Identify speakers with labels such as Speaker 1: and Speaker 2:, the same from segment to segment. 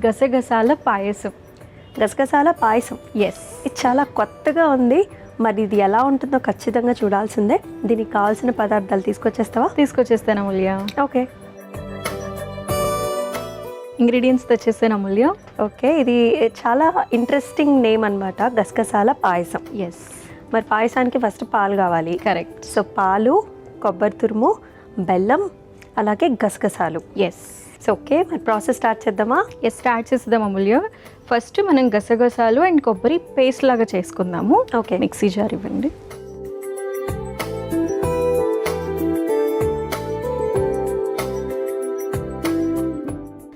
Speaker 1: గసగసాల పాయసం.
Speaker 2: గసగసాల పాయసం,
Speaker 1: ఎస్.
Speaker 2: ఇది చాలా కొత్తగా ఉంది. మరి ఇది ఎలా ఉంటుందో ఖచ్చితంగా చూడాల్సిందే. దీనికి కావాల్సిన పదార్థాలు తీసుకొచ్చేస్తావా?
Speaker 1: తీసుకొచ్చేస్తాను అమూల్య.
Speaker 2: ఓకే.
Speaker 1: ఇంగ్రీడియంట్స్ తెచ్చేస్తాను అమూల్య.
Speaker 2: ఓకే, ఇది చాలా ఇంట్రెస్టింగ్ నేమ్ అనమాట, గసగసాల పాయసం.
Speaker 1: ఎస్.
Speaker 2: మరి పాయసానికి ఫస్ట్ పాలు కావాలి.
Speaker 1: కరెక్ట్.
Speaker 2: సో పాలు, కొబ్బరి తురుము, బెల్లం, అలాగే గసగసాలు.
Speaker 1: ఎస్.
Speaker 2: సో ఓకే, మరి ప్రాసెస్ స్టార్ట్ చేద్దామా?
Speaker 1: ఎస్, స్టార్ట్ చేద్దాం అమూల్య. ఫస్ట్ మనం గసగసాలు అండ్ కొబ్బరి పేస్ట్ లాగా చేసుకుందాము.
Speaker 2: ఓకే.
Speaker 1: మిక్సీ జార్ ఇవ్వండి.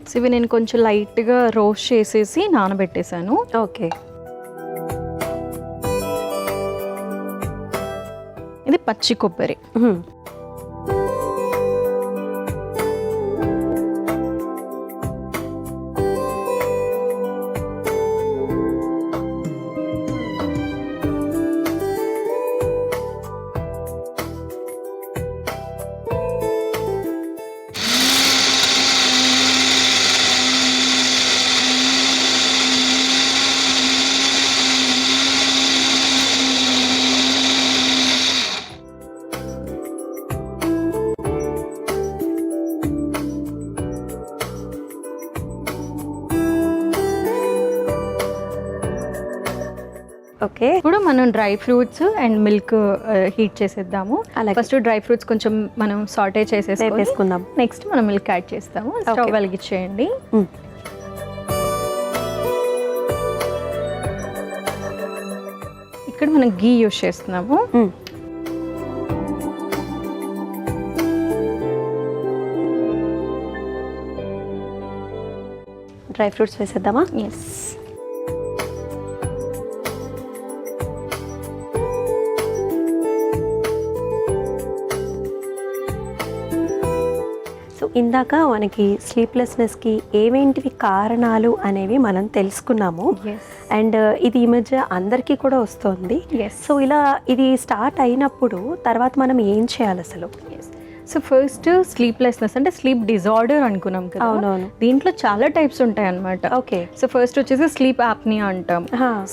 Speaker 1: సో ఇవి నేను కొంచెం లైట్గా రోస్ట్ చేసేసి నానబెట్టేశాను.
Speaker 2: ఓకే.
Speaker 1: ఇది పచ్చి కొబ్బరి.
Speaker 2: ఓకే.
Speaker 1: ఇప్పుడు మనం dry fruits and milk heat చేసేద్దాము. ఫస్ట్ డ్రై ఫ్రూట్స్ కొంచెం మనం సాటే చేసేసుకుందాం. నెక్స్ట్ మనం మిల్క్ యాడ్ చేస్తాము. స్టవ్ వెలిగించేయండి. ఇక్కడ మనం గీ యూస్ చేస్తున్నాము.
Speaker 2: డ్రై ఫ్రూట్స్ వేసేద్దామా?
Speaker 1: ఎస్.
Speaker 2: ఇందాక మనకి స్లీప్లెస్నెస్కి ఏమేంటివి కారణాలు అనేవి మనం తెలుసుకున్నాము. అండ్ ఇది ఈ మధ్య అందరికీ కూడా వస్తుంది. సో ఇలా ఇది స్టార్ట్ అయినప్పుడు తర్వాత మనం ఏం చేయాలి అసలు?
Speaker 1: సో ఫస్ట్ స్లీప్లెస్నెస్ అంటే స్లీప్ డిజార్డర్ అనుకున్నాం కదా.
Speaker 2: అవునవును.
Speaker 1: దీంట్లో చాలా టైప్స్ ఉంటాయి అన్నమాట.
Speaker 2: ఓకే.
Speaker 1: సో ఫస్ట్ వచ్చేసి స్లీప్ యాప్నియా అంటాం.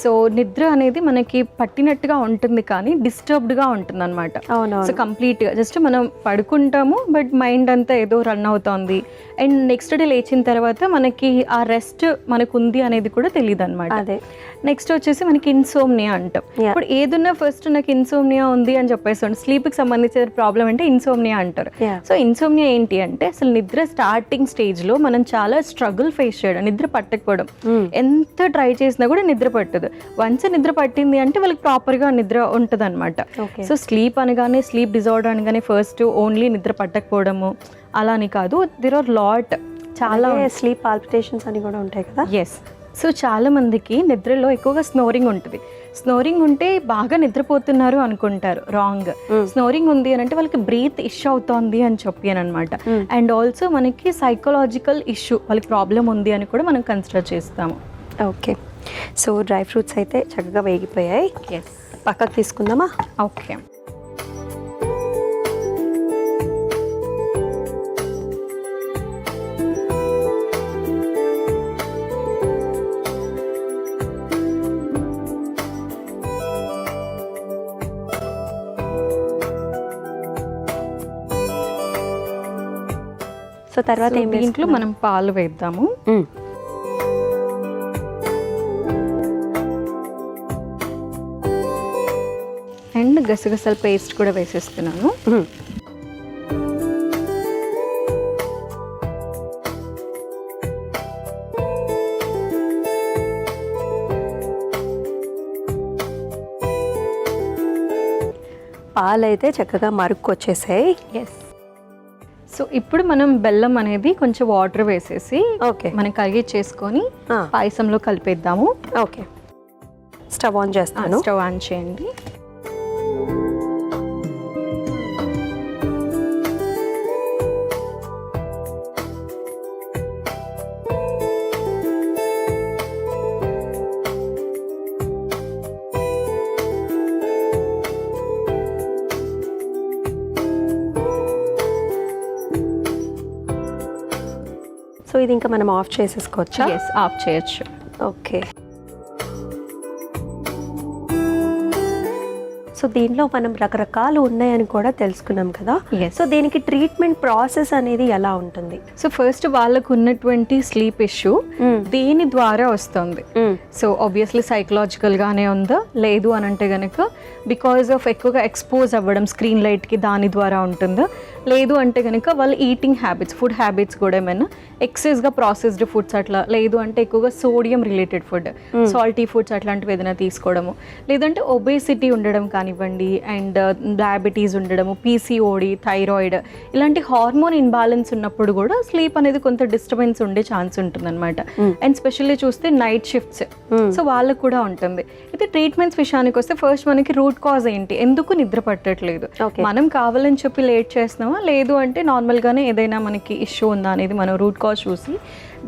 Speaker 1: సో నిద్ర అనేది మనకి పట్టినట్టుగా ఉంటుంది కానీ డిస్టర్బ్డ్గా ఉంటుంది అనమాట. సో కంప్లీట్గా జస్ట్ మనం పడుకుంటాము బట్ మైండ్ అంతా ఏదో రన్ అవుతోంది. అండ్ నెక్స్ట్ డే లేచిన తర్వాత మనకి ఆ రెస్ట్ మనకు ఉంది అనేది కూడా తెలియదు అనమాట.
Speaker 2: అదే.
Speaker 1: నెక్స్ట్ వచ్చేసి మనకి ఇన్సోమ్నియా అంటాం. ఇప్పుడు ఏదున్నా ఫస్ట్ నాకు ఇన్సోమ్నియా ఉంది అని చెప్పేసి స్లీప్కి సంబంధించిన ప్రాబ్లం అంటే ఇన్సోమ్నియా అంటారు. సో ఇన్సోమ్నియా ఏంటి అంటే అసలు నిద్ర స్టార్టింగ్ స్టేజ్ లో మనం చాలా స్ట్రగుల్ ఫేస్ చేయడం, నిద్ర పట్టకపోవడం. ఎంత ట్రై చేసినా కూడా నిద్ర పట్టదు. వన్స్ నిద్ర పట్టింది అంటే వాళ్ళకి ప్రాపర్ గా నిద్ర ఉంటది అనమాట. సో స్లీప్ అనగానే, స్లీప్ డిజార్డర్ అనగానే ఫస్ట్ ఓన్లీ నిద్ర పట్టకపోవడము అలాని కాదు. దేర్ ఆర్ లాట్, చాలా
Speaker 2: స్లీప్ పాల్పిటేషన్స్ అని కూడా ఉంటాయి కదా.
Speaker 1: ఎస్. సో చాలా మందికి నిద్రలో ఎక్కువగా స్నోరింగ్ ఉంటుంది. స్నోరింగ్ ఉంటే బాగా నిద్రపోతున్నారు అనుకుంటారు. రాంగ్. స్నోరింగ్ ఉంది అని అంటే వాళ్ళకి బ్రీత్ ఇష్యూ అవుతోంది అని చెప్పి అని అనమాట. అండ్ ఆల్సో మనకి సైకలాజికల్ ఇష్యూ, వాళ్ళకి ప్రాబ్లం ఉంది అని కూడా మనం కన్సిడర్ చేస్తాము.
Speaker 2: ఓకే. సో డ్రై ఫ్రూట్స్ అయితే చక్కగా వేగిపోయాయి.
Speaker 1: ఎస్.
Speaker 2: పక్కకు తీసుకుందామా?
Speaker 1: ఓకే.
Speaker 2: సో తర్వాత
Speaker 1: దీంట్లో మనం పాలు వేద్దాము. అండ్ గసగసాల పేస్ట్ కూడా వేసేస్తున్నాను.
Speaker 2: పాలు అయితే చక్కగా మరుక్కొచ్చేసాయి.
Speaker 1: ఎస్. సో ఇప్పుడు మనం బెల్లం అనేది కొంచెం వాటర్ వేసేసి మనం కరిగిచ్చేసుకొని పాయసంలో కలిపేద్దాము.
Speaker 2: ఓకే. స్టవ్ ఆన్ చేస్తాను.
Speaker 1: స్టవ్ ఆన్ చేయండి.
Speaker 2: సో ఇది ఇంకా మనం ఆఫ్ చేసేసుకోవచ్చా?
Speaker 1: ఎస్, ఆఫ్ చేయొచ్చు.
Speaker 2: ఓకే. సో దీనిలో మనం రకరకాలు ఉన్నాయని కూడా తెలుసుకున్నాం కదా. సో దీనికి ట్రీట్మెంట్ ప్రాసెస్ అనేది ఎలా ఉంటుంది?
Speaker 1: సో ఫస్ట్ వాళ్ళకు ఉన్నటువంటి స్లీప్ ఇష్యూ దేని ద్వారా వస్తుంది? సో ఆబ్వియస్లీ సైకలాజికల్ గానే ఉందా, లేదు అని అంటే గనక బికాస్ ఆఫ్ ఎక్కువగా ఎక్స్పోజ్ అవ్వడం స్క్రీన్ లైట్ కి దాని ద్వారా ఉంటుందా, లేదు అంటే కనుక వాళ్ళ ఈటింగ్ హ్యాబిట్స్, ఫుడ్ హ్యాబిట్స్ కూడా ఏమైనా ఎక్సెస్గా ప్రాసెస్డ్ ఫుడ్స్ అట్లా, లేదు అంటే ఎక్కువగా sodium related food, salty foods అట్లాంటివి ఏదైనా తీసుకోవడము, లేదంటే ఒబేసిటీ ఉండడం కానివ్వండి, అండ్ డయాబెటీస్ ఉండడము, పీసీఓడి, థైరాయిడ్, ఇలాంటి హార్మోన్ ఇన్బ్యాలెన్స్ ఉన్నప్పుడు కూడా స్లీప్ అనేది కొంత డిస్టర్బెన్స్ ఉండే ఛాన్స్ ఉంటుంది అనమాట. అండ్ స్పెషల్లీ చూస్తే నైట్ షిఫ్ట్స్, సో వాళ్ళకు కూడా ఉంటుంది. అయితే ట్రీట్మెంట్స్ విషయానికి వస్తే ఫస్ట్ మనకి రూట్ కాజ్ ఏంటి, ఎందుకు నిద్ర పట్టట్లేదు, మనం కావాలని చెప్పి లేట్ చేస్తున్నామా, లేదు అంటే నార్మల్గానే ఏదైనా మనకి ఇష్యూ ఉందా అనేది మనం రూట్ కాజ్ చూసి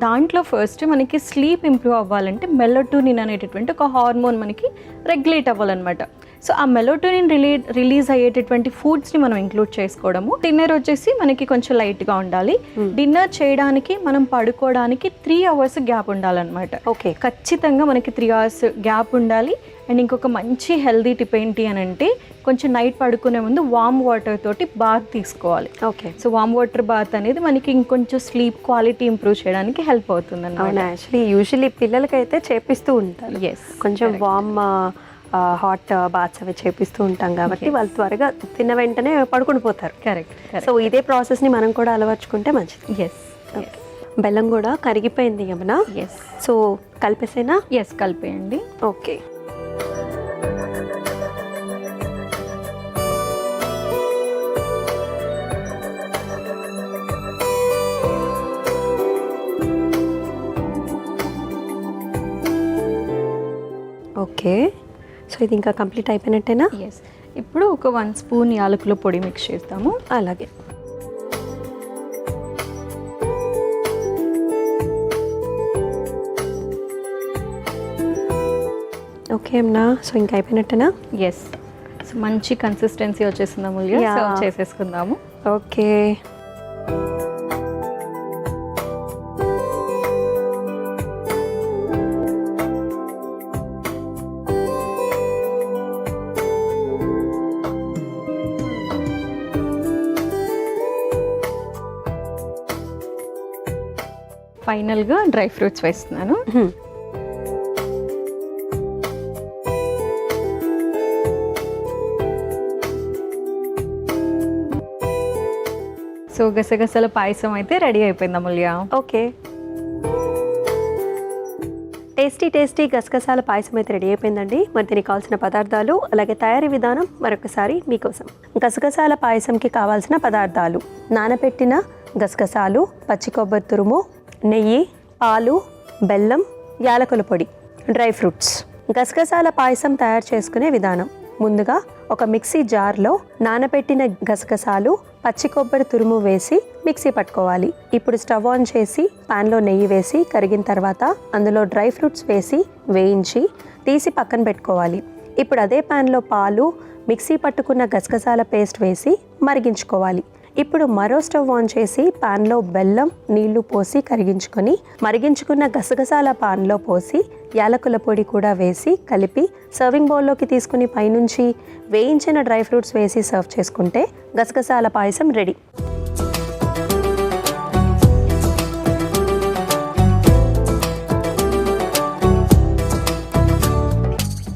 Speaker 1: దాంట్లో ఫస్ట్ మనకి స్లీప్ ఇంప్రూవ్ అవ్వాలంటే మెలటోనిన్ అనేటటువంటి ఒక హార్మోన్ మనకి రెగ్యులేట్ అవ్వాలన్నమాట. సో ఆ మెలటోనిన్ రిలీజ్ అయ్యేటటువంటి ఫుడ్స్ని మనం ఇంక్లూడ్ చేసుకోవడము. డిన్నర్ వచ్చేసి మనకి కొంచెం లైట్గా ఉండాలి. డిన్నర్ చేయడానికి మనం పడుకోవడానికి 3 hours గ్యాప్ ఉండాలన్నమాట.
Speaker 2: ఓకే,
Speaker 1: ఖచ్చితంగా మనకి 3 hours గ్యాప్ ఉండాలి. అండ్ ఇంకొక మంచి హెల్దీ టిప్ ఏంటి అని అంటే కొంచెం నైట్ పడుకునే ముందు వామ్ వాటర్ తోటి బాత్ తీసుకోవాలి.
Speaker 2: Okay.
Speaker 1: So warm water bath అనేది మనకి ఇంకొంచెం స్లీప్ క్వాలిటీ ఇంప్రూవ్ చేయడానికి హెల్ప్ అవుతుంది అన్నమాట.
Speaker 2: యాక్చువల్లీ యూజువల్లీ పిల్లలకైతే చేపిస్తూ ఉంటారు, కొంచెం వామ్ హాట్ బాత్స్ అవి చేపిస్తూ ఉంటాం కాబట్టి వాళ్ళు త్వరగా తిన్న వెంటనే పడుకుని పోతారు.
Speaker 1: కరెక్ట్.
Speaker 2: సో ఇదే ప్రాసెస్ని మనం కూడా అలవర్చుకుంటే మంచిది.
Speaker 1: ఎస్.
Speaker 2: బెల్లం కూడా కరిగిపోయింది యమున.
Speaker 1: ఎస్.
Speaker 2: సో కలిపేసేనా?
Speaker 1: ఎస్, కలిపేయండి.
Speaker 2: ఓకే. ఓకే, సో ఇది ఇంకా కంప్లీట్ అయిపోయినట్టేనా?
Speaker 1: ఎస్. ఇప్పుడు ఒక 1 స్పూన్ యాలకుల పొడి మిక్స్ చేస్తాము.
Speaker 2: అలాగే. ఓకే అమ్మా, సో ఇంకా అయిపోయినట్టేనా?
Speaker 1: ఎస్. సో మంచి కన్సిస్టెన్సీ వచ్చేసింది అమూల్య, సర్వ్ చేసేసుకుందాము.
Speaker 2: ఓకే.
Speaker 1: ఫైనల్గా డ్రై ఫ్రూట్స్ వేస్తున్నాను. సో గసగసాల పాయసం అయితే రెడీ అయిపోయింది అమూల్య.
Speaker 2: ఓకే, టేస్టీ గసగసాల పాయసం అయితే రెడీ అయిపోయిందండి. మరి దీనికి కావాల్సిన పదార్థాలు అలాగే తయారీ విధానం మరొకసారి మీకోసం. గసగసాల పాయసంకి కావాల్సిన పదార్థాలు: నానబెట్టిన గసగసాలు, పచ్చి కొబ్బరి తురుము, నెయ్యి, పాలు, బెల్లం, యాలకుల పొడి, డ్రై ఫ్రూట్స్. గసగసాల పాయసం తయారు చేసుకునే విధానం: ముందుగా ఒక మిక్సీ జార్లో నానబెట్టిన గసగసాలు, పచ్చి కొబ్బరి తురుము వేసి మిక్సీ పట్టుకోవాలి. ఇప్పుడు స్టవ్ ఆన్ చేసి పాన్లో నెయ్యి వేసి కరిగిన తర్వాత అందులో డ్రై ఫ్రూట్స్ వేసి వేయించి తీసి పక్కన పెట్టుకోవాలి. ఇప్పుడు అదే పాన్లో పాలు, మిక్సీ పట్టుకున్న గసగసాల పేస్ట్ వేసి మరిగించుకోవాలి. ఇప్పుడు మరో స్టవ్ ఆన్ చేసి పాన్లో బెల్లం, నీళ్లు పోసి కరిగించుకొని మరిగించుకున్న గసగసాల పాన్లో పోసి యాలకుల పొడి కూడా వేసి కలిపి సర్వింగ్ బౌల్లోకి తీసుకుని పైనుంచి వేయించిన డ్రై ఫ్రూట్స్ వేసి సర్వ్ చేసుకుంటే గసగసాల పాయసం రెడీ.